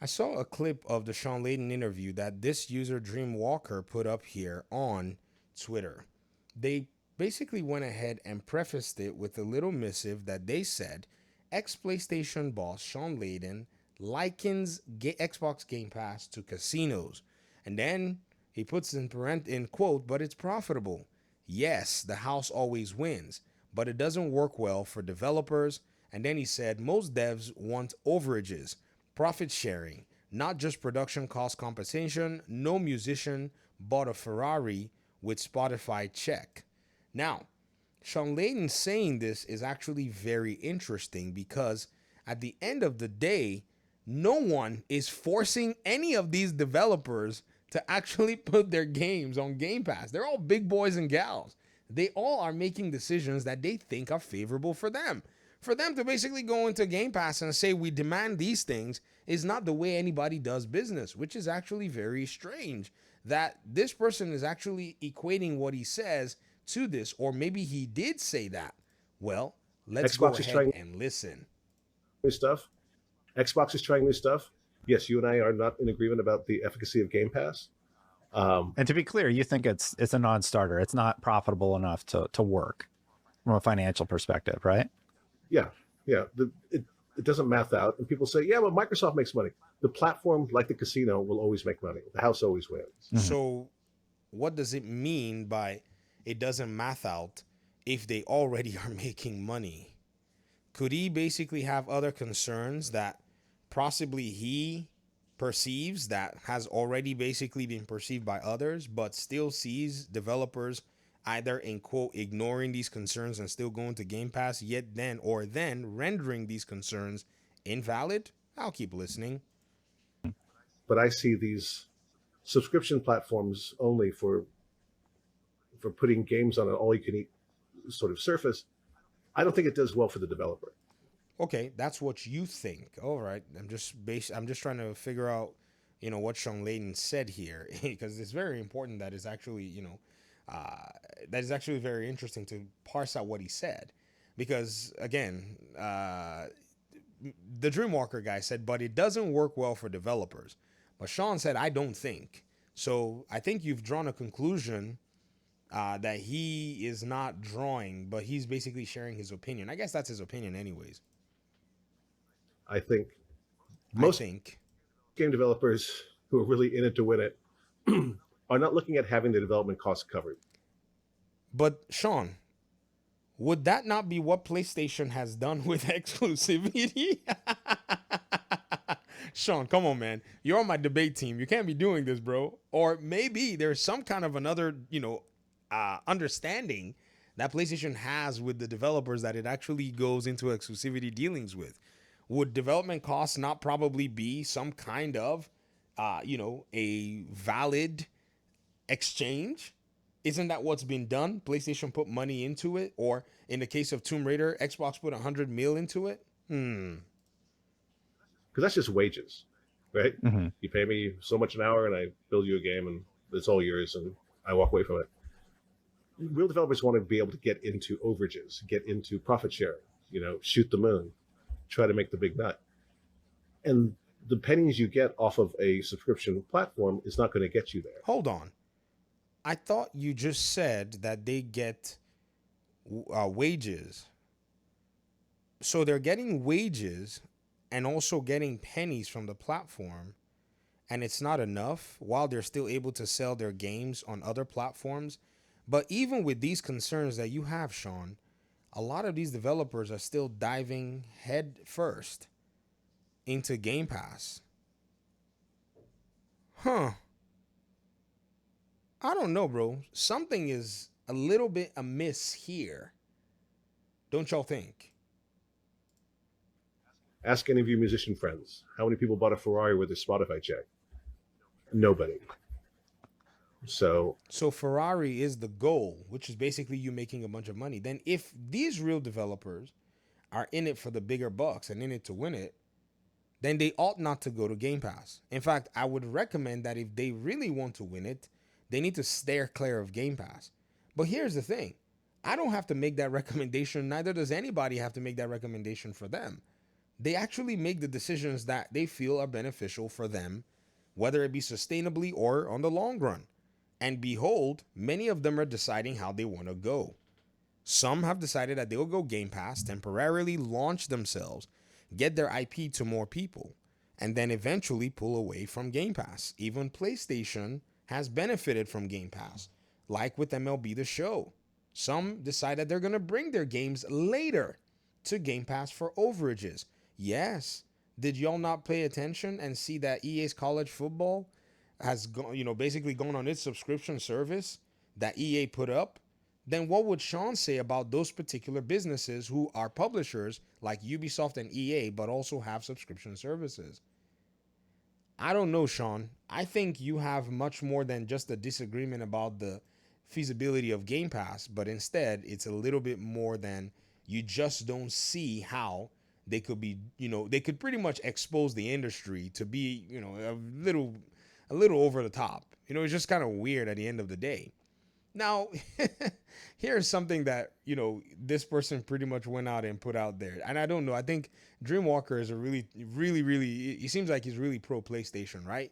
I saw a clip of the Shawn Layden interview that this user Dreamwalker put up here on Twitter. They basically went ahead and prefaced it with a little missive that they said ex PlayStation boss Shawn Layden likens Xbox Game Pass to casinos. And then he puts in quote, but it's profitable. Yes, the house always wins, but it doesn't work well for developers. And then he said most devs want overages, profit sharing, not just production cost compensation. No musician bought a Ferrari with Spotify check. Now, Sean Layton saying this is actually very interesting because at the end of the day, no one is forcing any of these developers to actually put their games on Game Pass. They're all big boys and gals. They all are making decisions that they think are favorable for them. For them to basically go into Game Pass and say we demand these things is not the way anybody does business, which is actually very strange that this person is actually equating what he says to this, or maybe he did say that. Well, let's go Xbox is ahead trying and listen. new stuff. Xbox is trying new stuff. Yes, you and I are not in agreement about the efficacy of Game Pass. And to be clear, you think it's a non-starter. It's not profitable enough to work from a financial perspective, right? Yeah, yeah. It doesn't math out. And people say, yeah, well, Microsoft makes money. The platform, like the casino, will always make money. The house always wins. Mm-hmm. So, what does it mean by it doesn't math out if they already are making money? Could he basically have other concerns that possibly he perceives that has already basically been perceived by others, but still sees developers either in quote ignoring these concerns and still going to Game Pass, yet then or then rendering these concerns invalid? I'll keep listening. But I see these subscription platforms only for putting games on an all-you-can-eat sort of surface. I don't think it does well for the developer. Okay, that's what you think. All right, I'm just trying to figure out, what Sean Layden said here because it's very important that is actually, that is actually very interesting to parse out what he said, because again, the Dreamwalker guy said, but it doesn't work well for developers. But Sean said, I don't think. So I think you've drawn a conclusion that he is not drawing, but he's basically sharing his opinion. I guess that's his opinion, anyways. I think I most think. game developers who are really in it to win it are not looking at having the development costs covered. But Sean, would that not be what PlayStation has done with exclusivity? Sean, come on, man. You're on my debate team. You can't be doing this, bro. Or maybe there's some kind of another, understanding that PlayStation has with the developers that it actually goes into exclusivity dealings with. Would development costs not probably be some kind of, a valid exchange? Isn't that what's been done? PlayStation put money into it, or in the case of Tomb Raider, Xbox put 100 mil into it. Because that's just wages, right? Mm-hmm. You pay me so much an hour and I build you a game and it's all yours and I walk away from it. Real developers want to be able to get into overages, get into profit sharing, shoot the moon, try to make the big nut. And the pennies you get off of a subscription platform is not going to get you there. Hold on. I thought you just said that they get wages. So they're getting wages and also getting pennies from the platform, and it's not enough while they're still able to sell their games on other platforms. But even with these concerns that you have, Sean, a lot of these developers are still diving head first into Game Pass. Huh. I don't know, bro. Something is a little bit amiss here. Don't y'all think? Ask any of your musician friends. How many people bought a Ferrari with a Spotify check? Nobody. So Ferrari is the goal, which is basically you making a bunch of money. Then if these real developers are in it for the bigger bucks and in it to win it, then they ought not to go to Game Pass. In fact, I would recommend that if they really want to win it, they need to steer clear of Game Pass. But here's the thing. I don't have to make that recommendation. Neither does anybody have to make that recommendation for them. They actually make the decisions that they feel are beneficial for them, whether it be sustainably or on the long run. And behold, many of them are deciding how they want to go. Some have decided that they'll go Game Pass, temporarily launch themselves, get their IP to more people, and then eventually pull away from Game Pass. Even PlayStation has benefited from Game Pass, like with MLB The Show. Some decide that they're going to bring their games later to Game Pass for overages. Yes. Did y'all not pay attention and see that EA's college football has gone, basically gone on its subscription service that EA put up? Then what would Shawn say about those particular businesses who are publishers like Ubisoft and EA, but also have subscription services? I don't know, Shawn. I think you have much more than just a disagreement about the feasibility of Game Pass, but instead it's a little bit more than you just don't see how they could be, they could pretty much expose the industry to be, a little over the top. It's just kind of weird at the end of the day. Now, here's something that, this person pretty much went out and put out there. And I don't know. I think Dreamwalker is a really, really, really, he seems like he's really pro PlayStation, right?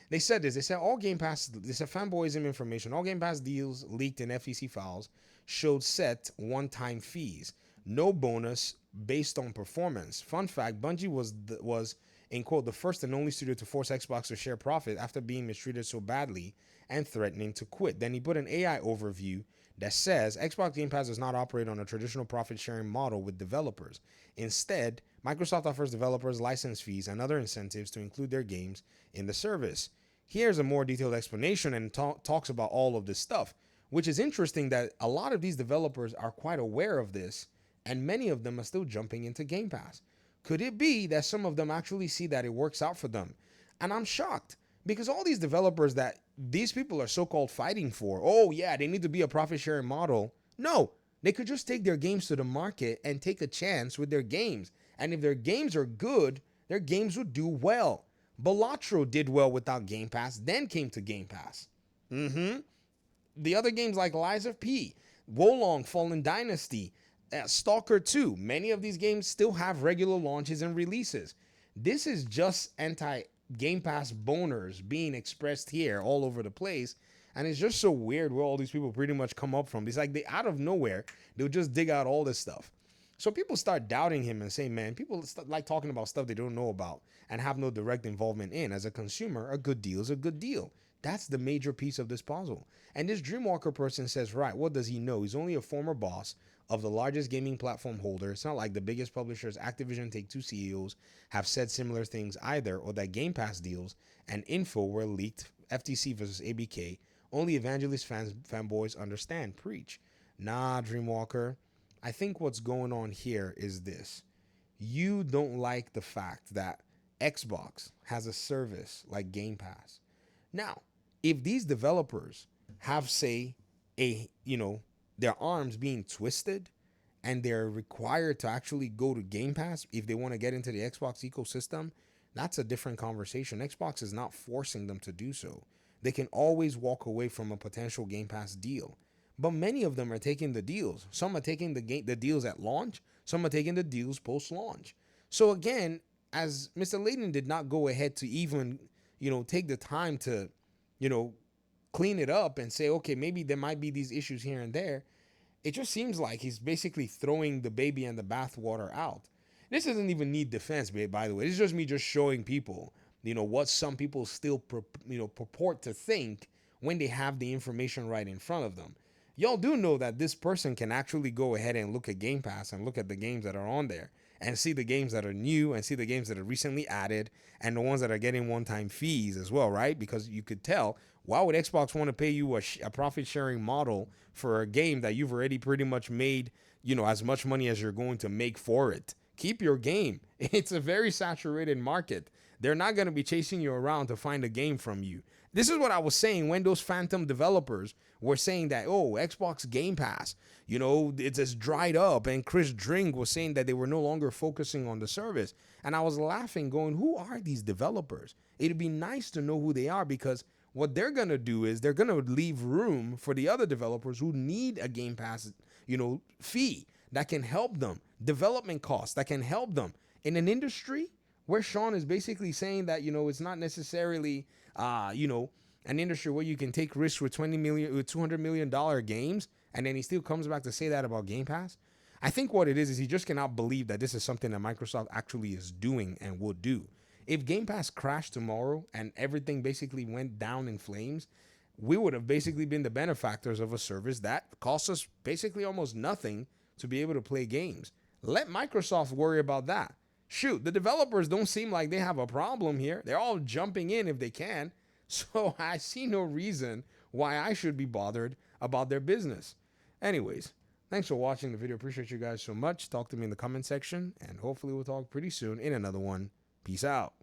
They said this. They said all Game Pass, this is Fanboyism information. All Game Pass deals leaked in FCC files showed set one-time fees. No bonus based on performance. Fun fact, Bungie was in quote, the first and only studio to force Xbox to share profit after being mistreated so badly and threatening to quit. Then he put an AI overview that says Xbox Game Pass does not operate on a traditional profit-sharing model with developers. Instead, Microsoft offers developers license fees and other incentives to include their games in the service. Here's a more detailed explanation and talks about all of this stuff, which is interesting that a lot of these developers are quite aware of this, and many of them are still jumping into Game Pass. Could it be that some of them actually see that it works out for them? And I'm shocked because all these developers that these people are so-called fighting for, oh yeah, they need to be a profit-sharing model. No, they could just take their games to the market and take a chance with their games. And if their games are good, their games would do well. Balatro did well without Game Pass, then came to Game Pass. The other games like Lies of P, Wolong, Fallen Dynasty, Stalker 2, many of these games still have regular launches and releases. This is just anti-Game Pass boners being expressed here all over the place. And it's just so weird where all these people pretty much come up from. It's like they out of nowhere, they'll just dig out all this stuff. So people start doubting him and say, man, people like talking about stuff they don't know about and have no direct involvement in. As a consumer, a good deal is a good deal. That's the major piece of this puzzle. And this Dreamwalker person says, right, what does he know? He's only a former boss of the largest gaming platform holder. It's not like the biggest publishers, Activision, Take-Two CEOs, have said similar things either, or that Game Pass deals and info were leaked. FTC versus ABK. Only evangelist fanboys understand. Preach. Nah, Dreamwalker. I think what's going on here is this. You don't like the fact that Xbox has a service like Game Pass. Now, if these developers have, say, their arms being twisted and they're required to actually go to Game Pass if they want to get into the Xbox ecosystem, that's a different conversation. Xbox is not forcing them to do so. They can always walk away from a potential Game Pass deal. But many of them are taking the deals. Some are taking the deals at launch. Some are taking the deals post-launch. So again, as Mr. Layden did not go ahead to even, take the time to, clean it up and say, okay, maybe there might be these issues here and there. It just seems like he's basically throwing the baby and the bathwater out. This doesn't even need defense, by the way. It's just me just showing people, what some people still, purport to think when they have the information right in front of them. Y'all do know that this person can actually go ahead and look at Game Pass and look at the games that are on there and see the games that are new and see the games that are recently added and the ones that are getting one-time fees as well, right? Because you could tell, why would Xbox want to pay you a profit-sharing model for a game that you've already pretty much made, as much money as you're going to make for it? Keep your game. It's a very saturated market. They're not going to be chasing you around to find a game from you. This is what I was saying when those phantom developers were saying that, oh, Xbox Game Pass, it's just dried up. And Chris Drink was saying that they were no longer focusing on the service. And I was laughing going, who are these developers? It'd be nice to know who they are, because what they're going to do is they're going to leave room for the other developers who need a Game Pass, fee that can help them, development costs that can help them. in an industry where Shawn is basically saying that, it's not necessarily, an industry where you can take risks with $200 million games, and then he still comes back to say that about Game Pass. I think what it is he just cannot believe that this is something that Microsoft actually is doing and will do. If Game Pass crashed tomorrow and everything basically went down in flames, we would have basically been the benefactors of a service that costs us basically almost nothing to be able to play games. Let Microsoft worry about that. Shoot, the developers don't seem like they have a problem here. They're all jumping in if they can. So I see no reason why I should be bothered about their business. Anyways, thanks for watching the video. Appreciate you guys so much. Talk to me in the comment section, and hopefully we'll talk pretty soon in another one. Peace out.